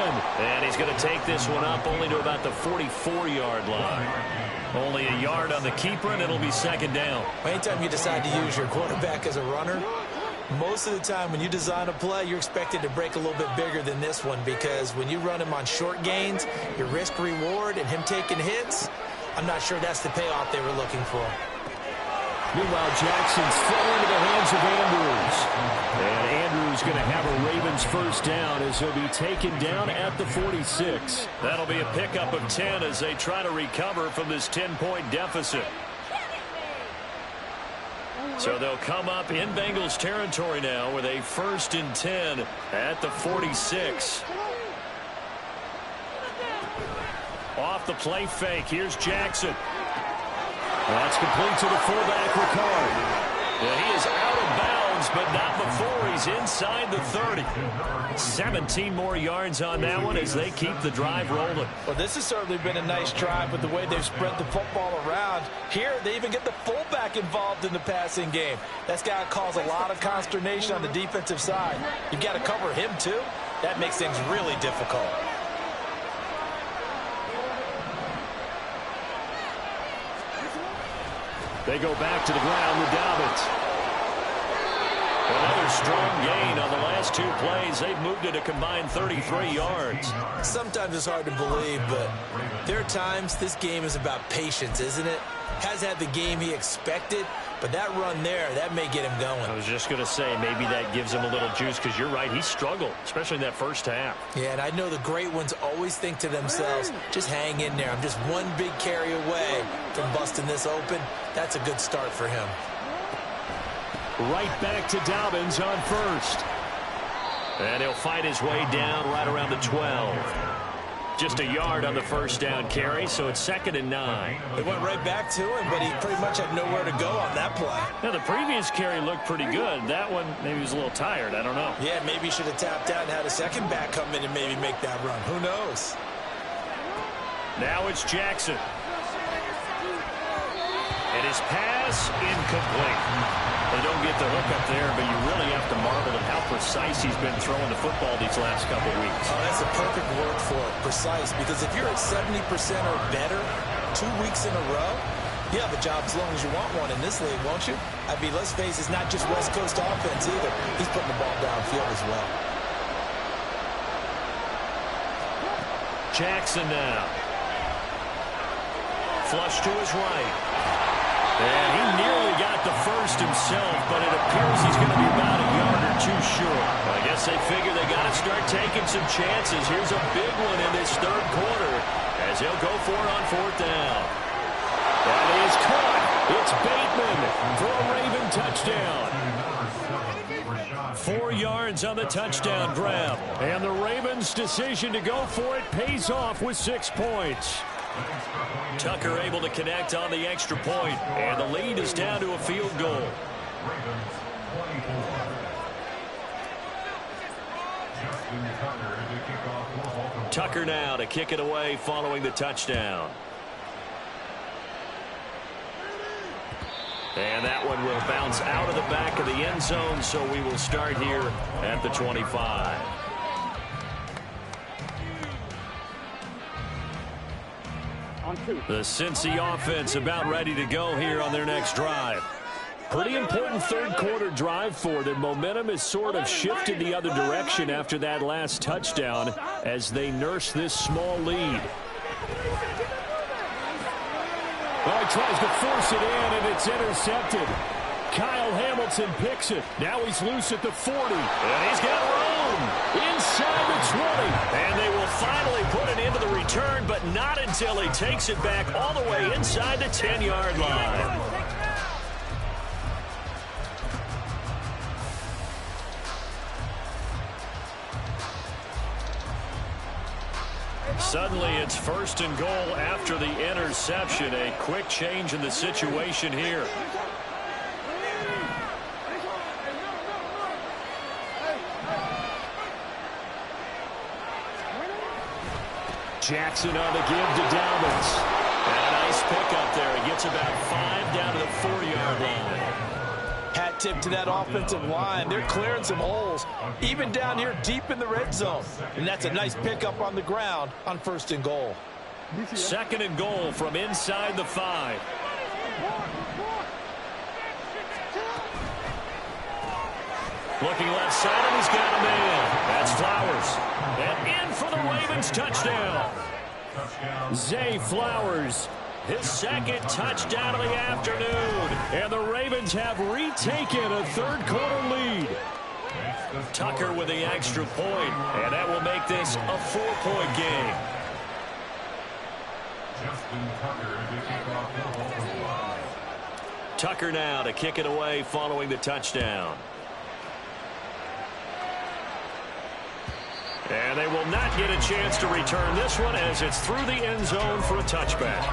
Speaker 2: And he's going to take this one up only to about the 44-yard line. Only a yard on the keeper, and it'll be 2nd down.
Speaker 3: Anytime you decide to use your quarterback as a runner, most of the time when you design a play, you're expected to break a little bit bigger than this one, because when you run him on short gains, your risk-reward and him taking hits, I'm not sure that's the payoff they were looking for.
Speaker 2: Meanwhile, Jackson's thrown into the hands of Andrews. And Andrews going to have a Ravens 1st down as he'll be taken down at the 46. That'll be a pickup of 10 as they try to recover from this 10-point deficit. So they'll come up in Bengals territory now with a 1st and 10 at the 46. Off the play fake, here's Jackson. That's complete to the fullback, Ricard. Yeah, he is out of bounds, but not before he's inside the 30. 17 more yards on that one as they keep the drive rolling.
Speaker 3: Well, this has certainly been a nice drive with the way they've spread the football around. Here, they even get the fullback involved in the passing game. That's got to cause a lot of consternation on the defensive side. You've got to cover him, too. That makes things really difficult.
Speaker 2: They go back to the ground with Dobbins. Another strong gain on the last 2 plays. They've moved it a combined 33 yards.
Speaker 3: Sometimes it's hard to believe, but there are times this game is about patience, isn't it? Has had the game he expected, but that run there, that may get him going.
Speaker 2: I was just going to say, maybe that gives him a little juice, because you're right, he struggled, especially in that 1st half.
Speaker 3: Yeah, and I know the great ones always think to themselves, just hang in there. I'm just one big carry away from busting this open. That's a good start for him.
Speaker 2: Right back to Dobbins on 1st. And he'll fight his way down right around the 12. Just a yard on the 1st down carry, so it's 2nd and 9.
Speaker 3: They went right back to him, but he pretty much had nowhere to go on that play.
Speaker 2: Now, the previous carry looked pretty good. That one, maybe he was a little tired. I don't know.
Speaker 3: Yeah, maybe he should have tapped out and had a second back come in and maybe make that run. Who knows?
Speaker 2: Now it's Jackson. And his pass incomplete. They don't get the hook up there, but you really have to marvel at how precise he's been throwing the football these last couple weeks.
Speaker 3: Oh, that's a perfect word for it, precise, because if you're at 70% or better 2 weeks in a row, you have a job as long as you want one in this league, won't you? I mean, let's face it, it's not just West Coast offense either. He's putting the ball downfield as well.
Speaker 2: Jackson now. Flush to his right. And he nearly got the 1st himself, but it appears he's going to be about a yard or 2 short. I guess they figure they got to start taking some chances. Here's a big one in this 3rd quarter as he'll go for it on 4th down. That is caught. It's Bateman for a Raven touchdown. 4 yards on the touchdown grab. And the Ravens' decision to go for it pays off with 6 points. Tucker able to connect on the extra point, and the lead is down to a field goal. Tucker now to kick it away following the touchdown. And that one will bounce out of the back of the end zone, so we will start here at the 25. The Cincy offense about ready to go here on their next drive. Pretty important 3rd quarter drive for them. Momentum has sort of shifted the other direction after that last touchdown as they nurse this small lead. Oh, he tries to force it in, and it's intercepted. Kyle Hamilton picks it. Now he's loose at the 40. And he's got room inside the 20. And they will finally put it into the return, but not until he takes it back all the way inside the 10-yard line. Suddenly, it's 1st and goal after the interception. A quick change in the situation here. Jackson on the give to Dobbins. And a nice pickup there. He gets about 5 down to the 4-yard line.
Speaker 3: Hat tip to that offensive line. They're clearing some holes, even down here deep in the red zone. And that's a nice pickup on the ground on 1st and goal.
Speaker 2: 2nd and goal from inside the 5. Looking left side, and he's got a man. That's Flowers. And in for the Ravens touchdown. Zay Flowers, his 2nd touchdown of the afternoon. And the Ravens have retaken a 3rd-quarter lead. Tucker with the extra point, and that will make this a 4-point game. Tucker now to kick it away following the touchdown. And they will not get a chance to return this one as it's through the end zone for a touchback.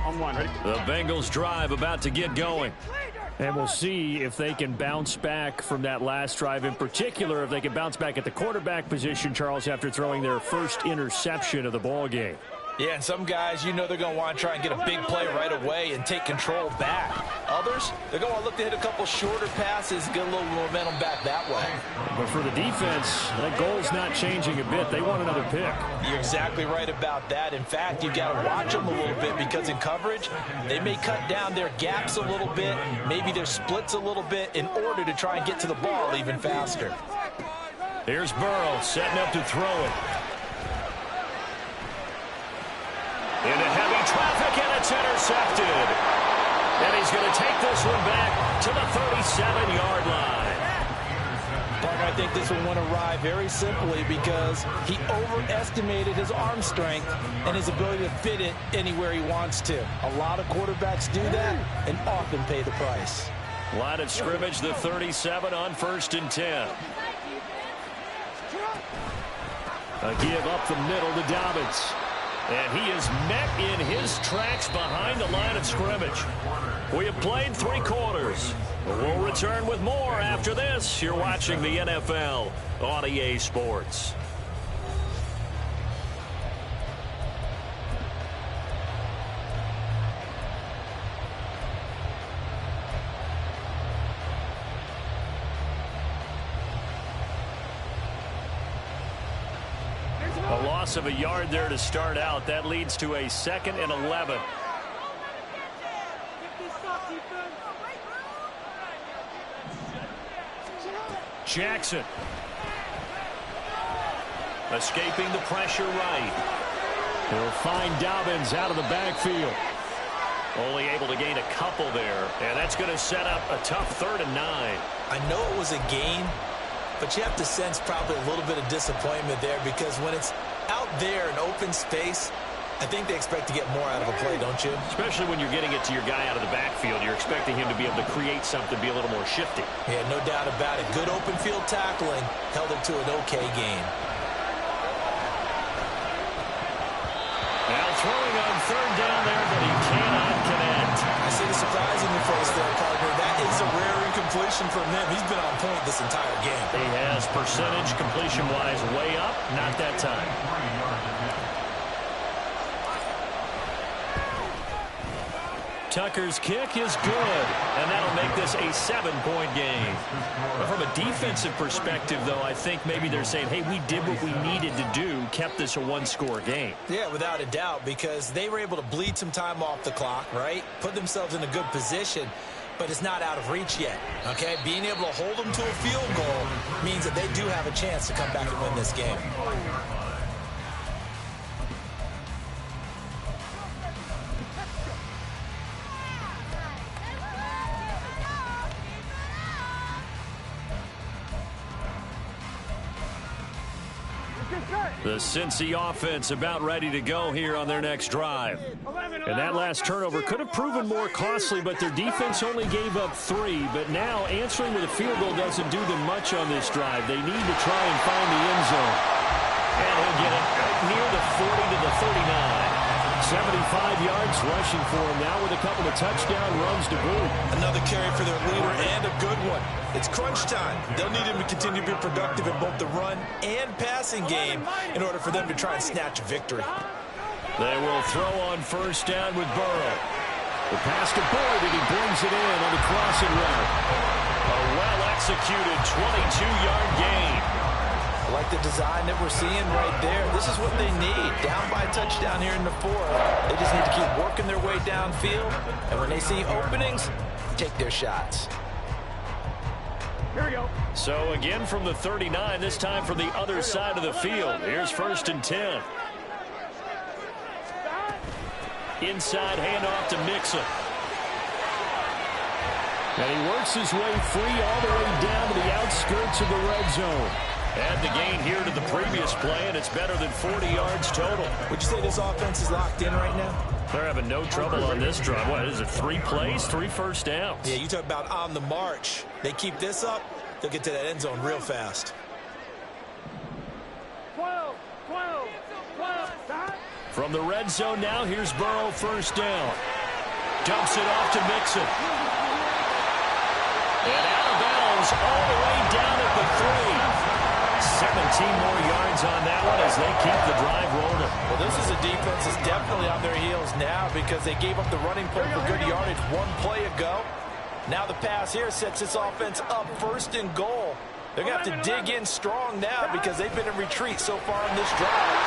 Speaker 4: On one, ready?
Speaker 2: The Bengals drive about to get going. And we'll see if they can bounce back from that last drive. In particular, if they can bounce back at the quarterback position, Charles, after throwing their first interception of the ball game.
Speaker 3: Yeah, and some guys, you know they're going to want to try and get a big play right away and take control back. Others, they're going to look to hit a couple shorter passes, get a little momentum back that way.
Speaker 2: But for the defense, that goal's not changing a bit. They want another pick.
Speaker 3: You're exactly right about that. In fact, you've got to watch them a little bit because in coverage, they may cut down their gaps a little bit, maybe their splits a little bit in order to try and get to the ball even faster.
Speaker 2: Here's Burrow setting up to throw it. Into heavy traffic, and it's intercepted. And he's going to take this one back to the 37-yard line.
Speaker 3: Parker, I think this one went awry very simply because he overestimated his arm strength and his ability to fit it anywhere he wants to. A lot of quarterbacks do that and often pay the price.
Speaker 2: Line of scrimmage, the 37 on 1st and 10. A give up the middle to Dobbins. And he is met in his tracks behind the line of scrimmage. We have played 3 quarters. We'll return with more after this. You're watching the NFL on EA Sports. A loss of a yard there to start out. That leads to a 2nd and 11. Jackson. Escaping the pressure right. He'll find Dobbins out of the backfield. Only able to gain a couple there. And that's going to set up a tough 3rd and 9.
Speaker 3: I know it was a gain, but you have to sense probably a little bit of disappointment there because when it's out there in open space, I think they expect to get more out of a play, don't you?
Speaker 2: Especially when you're getting it to your guy out of the backfield. You're expecting him to be able to create something, be a little more shifty.
Speaker 3: Yeah, no doubt about it. Good open field tackling held it to an okay gain.
Speaker 2: Now throwing on 3rd down there, but he cannot connect.
Speaker 3: I see the surprise in your face there, partner. That is a rare incompletion from him. He's been on point this entire game.
Speaker 2: He has percentage completion-wise way up, not that time. Tucker's kick is good, and that'll make this a 7-point game. But from a defensive perspective, though, I think maybe they're saying, hey, we did what we needed to do, kept this a one-score game.
Speaker 3: Yeah, without a doubt, because they were able to bleed some time off the clock, right? Put themselves in a good position, but it's not out of reach yet, okay? Being able to hold them to a field goal means that they do have a chance to come back and win this game.
Speaker 2: The Cincy offense about ready to go here on their next drive. And that last turnover could have proven more costly, but their defense only gave up 3. But now answering with a field goal doesn't do them much on this drive. They need to try and find the end zone. And he'll get it near the 40 to the 39. 75 yards rushing for him now with a couple of touchdown runs to boot.
Speaker 3: Another carry for their leader and a good one. It's crunch time. They'll need him to continue to be productive in both the run and passing game in order for them to try and snatch a victory.
Speaker 2: They will throw on first down with Burrow. The pass to Boyd, and he brings it in on the crossing route. A well-executed 22-yard gain.
Speaker 3: I like the design that we're seeing right there. This is what they need. Down by a touchdown here in the 4th. They just need to keep working their way downfield. And when they see openings, take their shots.
Speaker 4: Here we go.
Speaker 2: So again from the 39, this time from the other side of the field. Here's 1st and 10. Inside handoff to Mixon. And he works his way free all the way down to the outskirts of the red zone. Add the gain here to the previous play, and it's better than 40 yards total.
Speaker 3: Would you say this offense is locked in right now?
Speaker 2: They're having no trouble on this drive. What is it, 3 plays, 3 first downs?
Speaker 3: Yeah, you talk about on the march. They keep this up, they'll get to that end zone real fast.
Speaker 4: 12, 12, 12. Stop.
Speaker 2: From the red zone now, here's Burrow, first down. Dumps it off to Mixon. And out of bounds all the way down at the 3. 17 more yards on that one as they keep the drive rolling.
Speaker 3: Well, this is a defense that's definitely on their heels now because they gave up the running play for good yardage 1 play ago. Now the pass here sets this offense up 1st and goal. They're going to have to dig in strong now because they've been in retreat so far in this drive.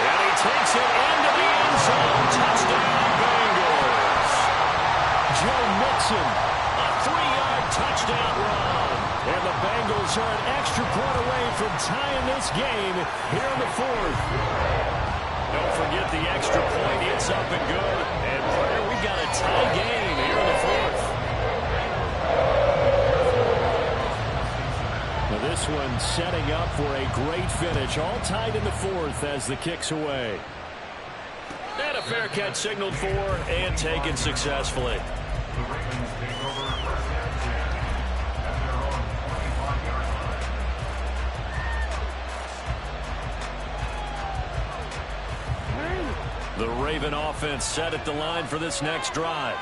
Speaker 2: And he takes it into the end zone. Touchdown, Bengals. Joe Mixon, a 3-yard touchdown run. And the Bengals are an extra point away from tying this game here in the 4th. Don't forget the extra point. It's up and good. And Prayer, we've got a tie game here in the 4th. Now this one setting up for a great finish. All tied in the 4th as the kick's away. And a fair catch signaled for and taken successfully. The Raven offense set at the line for this next drive.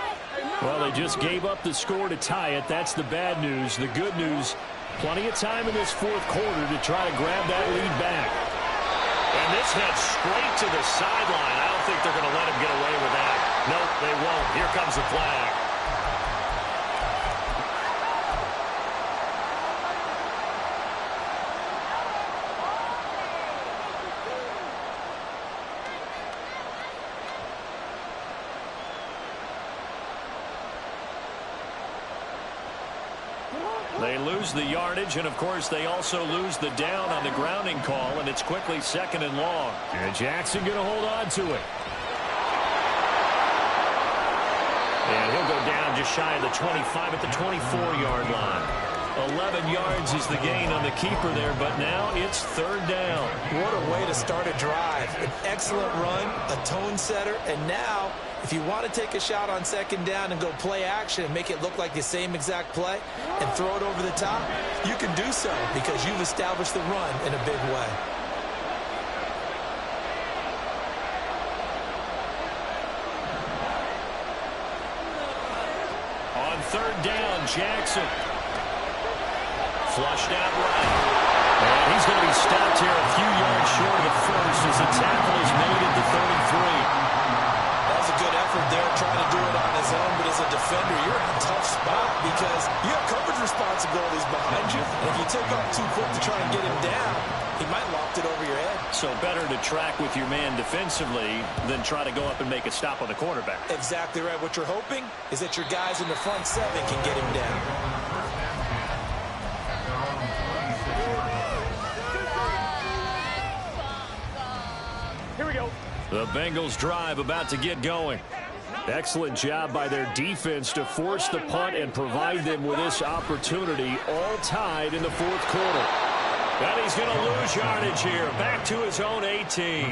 Speaker 2: Well, they just gave up the score to tie it. That's the bad news. The good news, plenty of time in this 4th quarter to try to grab that lead back. And this heads straight to the sideline. I don't think they're going to let him get away with that. Nope, they won't. Here comes the flag. They lose the yardage, and of course they also lose the down on the grounding call, and it's quickly 2nd and long. And Jackson going to hold on to it. And he'll go down just shy of the 25 at the 24-yard line. 11 yards is the gain on the keeper there, but now it's 3rd down.
Speaker 3: What a way to start a drive. An excellent run, a tone setter, and now if you want to take a shot on 2nd down and go play action and make it look like the same exact play and throw it over the top, you can do so because you've established the run in a big way.
Speaker 2: On 3rd down, Jackson. Flushed out right. And he's going to be stopped here a few yards short of the 1st as the tackle is made at the 33.
Speaker 3: That was a good effort there, trying to do it on his own, but his
Speaker 2: So better to track with your man defensively than try to go up and make a stop on the quarterback.
Speaker 3: Exactly right. What you're hoping is that your guys in the front seven can get him down.
Speaker 4: Here we go.
Speaker 2: The Bengals drive about to get going. Excellent job by their defense to force the punt and provide them with this opportunity, all tied in the fourth quarter. And he's going to lose yardage here, back to his own 18.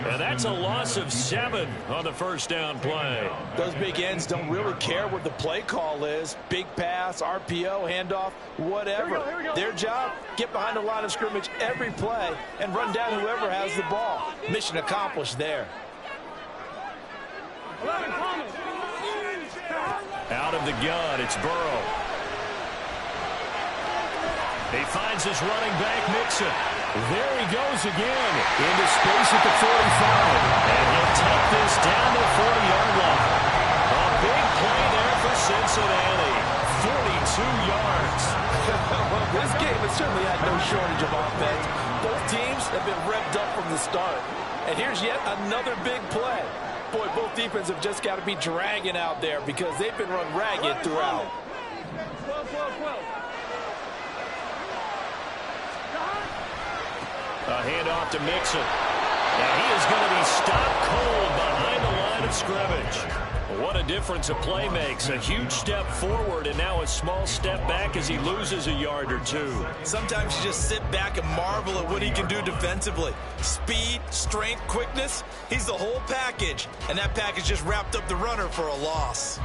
Speaker 2: And that's a loss of 7 on the first down play.
Speaker 5: Those big ends don't really care what the play call is. Big pass, RPO, handoff, whatever.
Speaker 4: Here we go.
Speaker 5: Their job, get behind the line of scrimmage every play and run down whoever has the ball. Mission accomplished there.
Speaker 4: 11, Thomas.
Speaker 2: Out of the gun, it's Burrow. He finds his running back, Mixon. There he goes again. Into space at the 45. And he'll take this down the 40-yard line. A big play there for Cincinnati. 42 yards.
Speaker 5: Well, this game has certainly had no shortage of offense. Both teams have been revved up from the start. And here's yet another big play. Boy, both defenses have just got to be dragging out there because they've been run ragged throughout.
Speaker 4: 12.
Speaker 2: A handoff to Mixon. And he is going to be stopped cold behind the line of scrimmage. What a difference a play makes. A huge step forward and now a small step back as he loses a yard or two.
Speaker 3: Sometimes you just sit back and marvel at what he can do defensively. Speed, strength, quickness. He's the whole package. And that package just wrapped up the runner for a loss.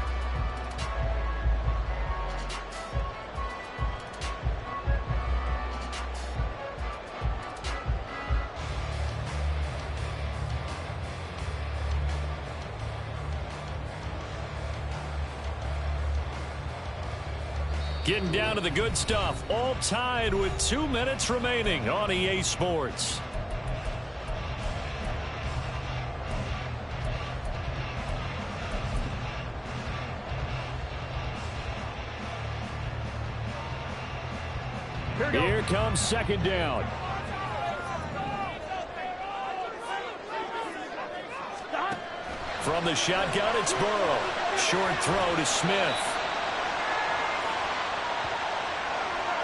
Speaker 2: Getting down to the good stuff. All tied with 2 minutes remaining on EA Sports. Here comes second down. From the shotgun, it's Burrow. Short throw to Smith.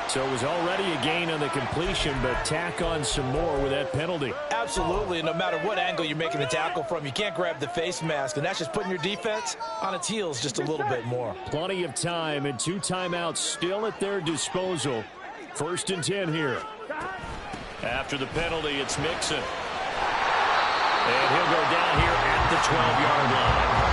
Speaker 2: So it was already a gain on the completion, but tack on some more with that penalty.
Speaker 5: Absolutely. No matter what angle you're making the tackle from, you can't grab the face mask, and that's just putting your defense on its heels just a little bit more.
Speaker 2: Plenty of time and 2 timeouts still at their disposal. 1st and 10 here. After the penalty, it's Mixon. And he'll go down here at the 12-yard line.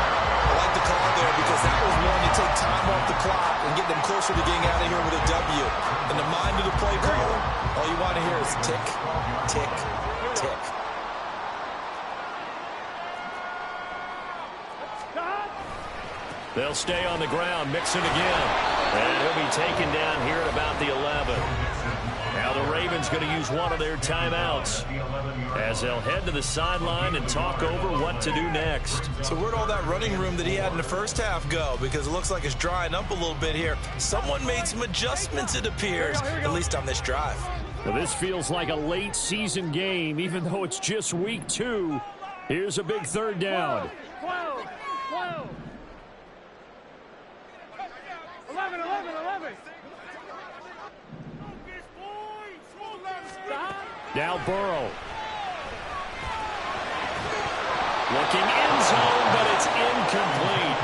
Speaker 3: I like the call there because that was one to take time off the clock and get them closer to getting out of here with a W. In the mind of the play caller, all you want to hear is tick, tick, tick.
Speaker 2: They'll stay on the ground. Mixon again. And he'll be taken down here at about the 11. Now the Ravens going to use one of their timeouts as they'll head to the sideline and talk over what to do next.
Speaker 3: So where'd all that running room that he had in the first half go? Because it looks like it's drying up a little bit here. Someone made some adjustments, it appears, at least on this drive.
Speaker 2: Well, this feels like a late season game, even though it's just week 2. Here's a big third down.
Speaker 4: 12. 11.
Speaker 2: Now Burrow. Looking end zone, but it's incomplete.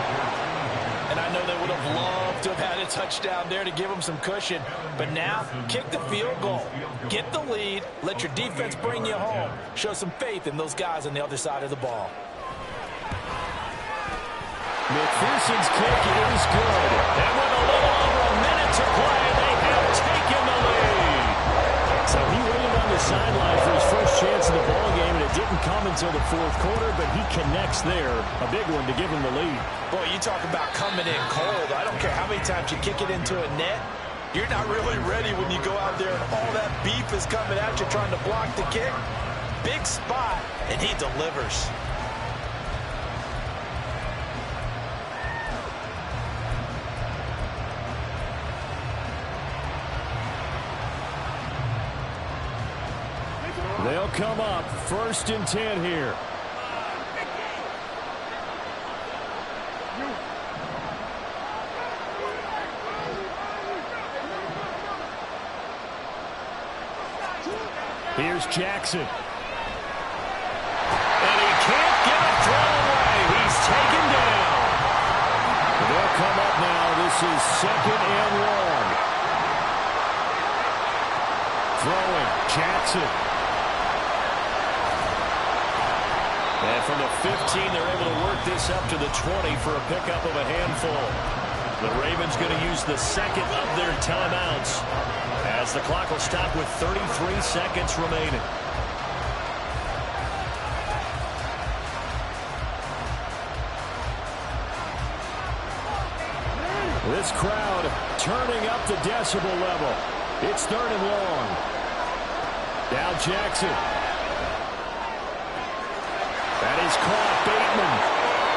Speaker 5: And I know they would have loved to have had a touchdown there to give them some cushion. But now, kick the field goal. Get the lead. Let your defense bring you home. Show some faith in those guys on the other side of the ball.
Speaker 2: McPherson's kick is good. And with a little over a minute to play, they have taken the lead. So he waited on the sideline for his first chance in the ballgame, and it didn't come until the fourth quarter, but he connects there. A big one to give him the lead.
Speaker 5: Boy, you talk about coming in cold. I don't care how many times you kick it into a net. You're not really ready when you go out there and all that beef is coming at you trying to block the kick. Big spot, and he delivers.
Speaker 2: They'll come up. 1st and 10 here. Here's Jackson. And he can't get a throw away. He's taken down. They'll come up now. This is 2nd and long. Throwing. Jackson. And from the 15, they're able to work this up to the 20 for a pickup of a handful. The Ravens going to use the 2nd of their timeouts, as the clock will stop with 33 seconds remaining. This crowd turning up the decibel level. It's 3rd and long. Now Jackson. That is caught. Bateman.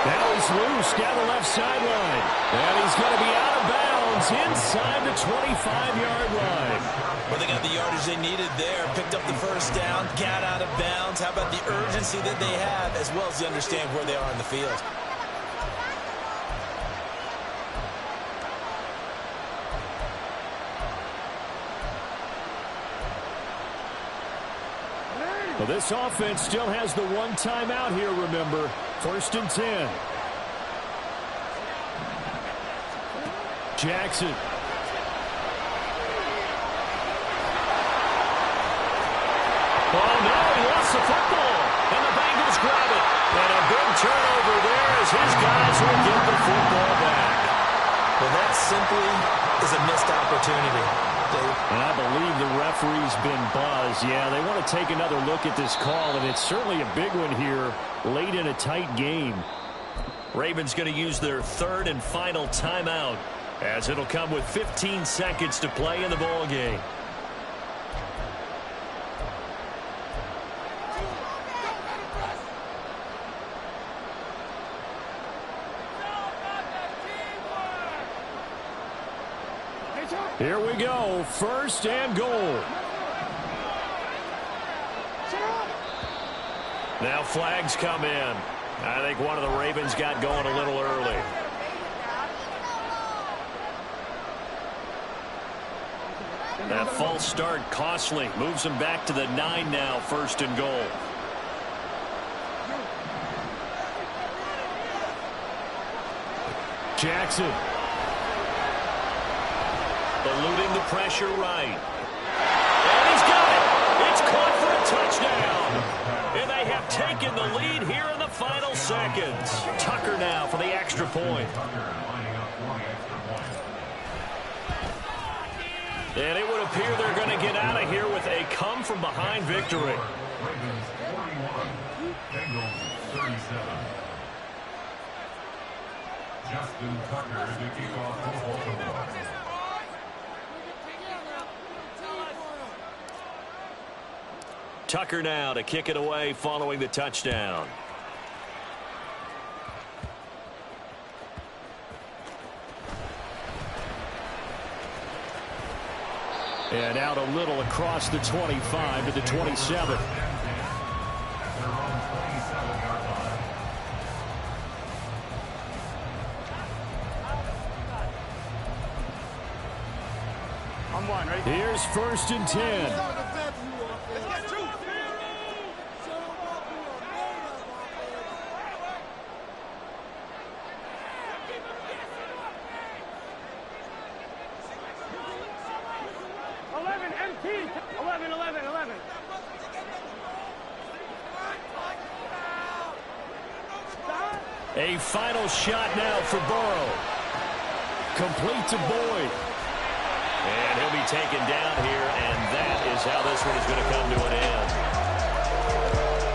Speaker 2: Now he's loose down the left sideline. And he's going to be out of bounds inside the 25-yard line.
Speaker 3: Well, they got the yardage they needed there. Picked up the 1st down, got out of bounds. How about the urgency that they have, as well as they understand where they are in the field?
Speaker 2: Well, this offense still has the 1 timeout here, remember. 1st and 10. Jackson. Oh, no, he lost the football. And the Bengals grab it. And a big turnover there as his guys will get the football back.
Speaker 3: Well, that simply is a missed opportunity.
Speaker 2: And I believe the referee's been buzzed. Yeah, they want to take another look at this call, and it's certainly a big one here late in a tight game. Ravens going to use their 3rd and final timeout, as it'll come with 15 seconds to play in the ball game. Here we go, 1st and goal. Now flags come in. I think one of the Ravens got going a little early. That false start costly. Moves them back to the 9 now, 1st and goal. Jackson. Eluding the pressure right. And he's got it. It's caught for a touchdown. And they have taken the lead here in the final seconds. Tucker now for the extra point. And it would appear they're going to get out of here with a come-from-behind victory.
Speaker 7: Ravens 41, Bengals 37. Justin Tucker to kick off for Baltimore.
Speaker 2: Tucker now to kick it away following the touchdown. And out a little across the 25 to the 27. Here's 1st and 10. A final shot now for Burrow. Complete to Boyd. And he'll be taken down here, and that is how this one is going to come to an end.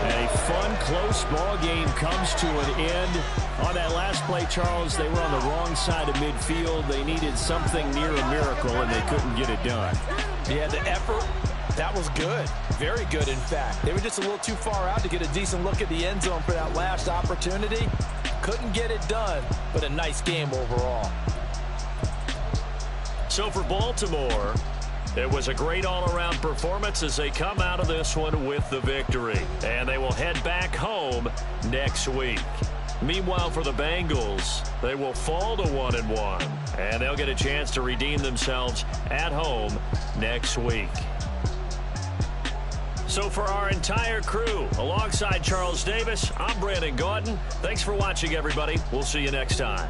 Speaker 2: And a fun, close ball game comes to an end. On that last play, Charles, they were on the wrong side of midfield. They needed something near a miracle, and they couldn't get it done.
Speaker 3: Yeah, the effort, that was good. Very good, in fact. They were just a little too far out to get a decent look at the end zone for that last opportunity. Couldn't get it done, but a nice game overall.
Speaker 2: So for Baltimore, It was a great all-around performance as they come out of this one with the victory. And they will head back home next week. Meanwhile, for the Bengals, they will fall to 1-1. And they'll get a chance to redeem themselves at home next week. So for our entire crew, alongside Charles Davis, I'm Brandon Gautin. Thanks for watching, everybody. We'll see you next time.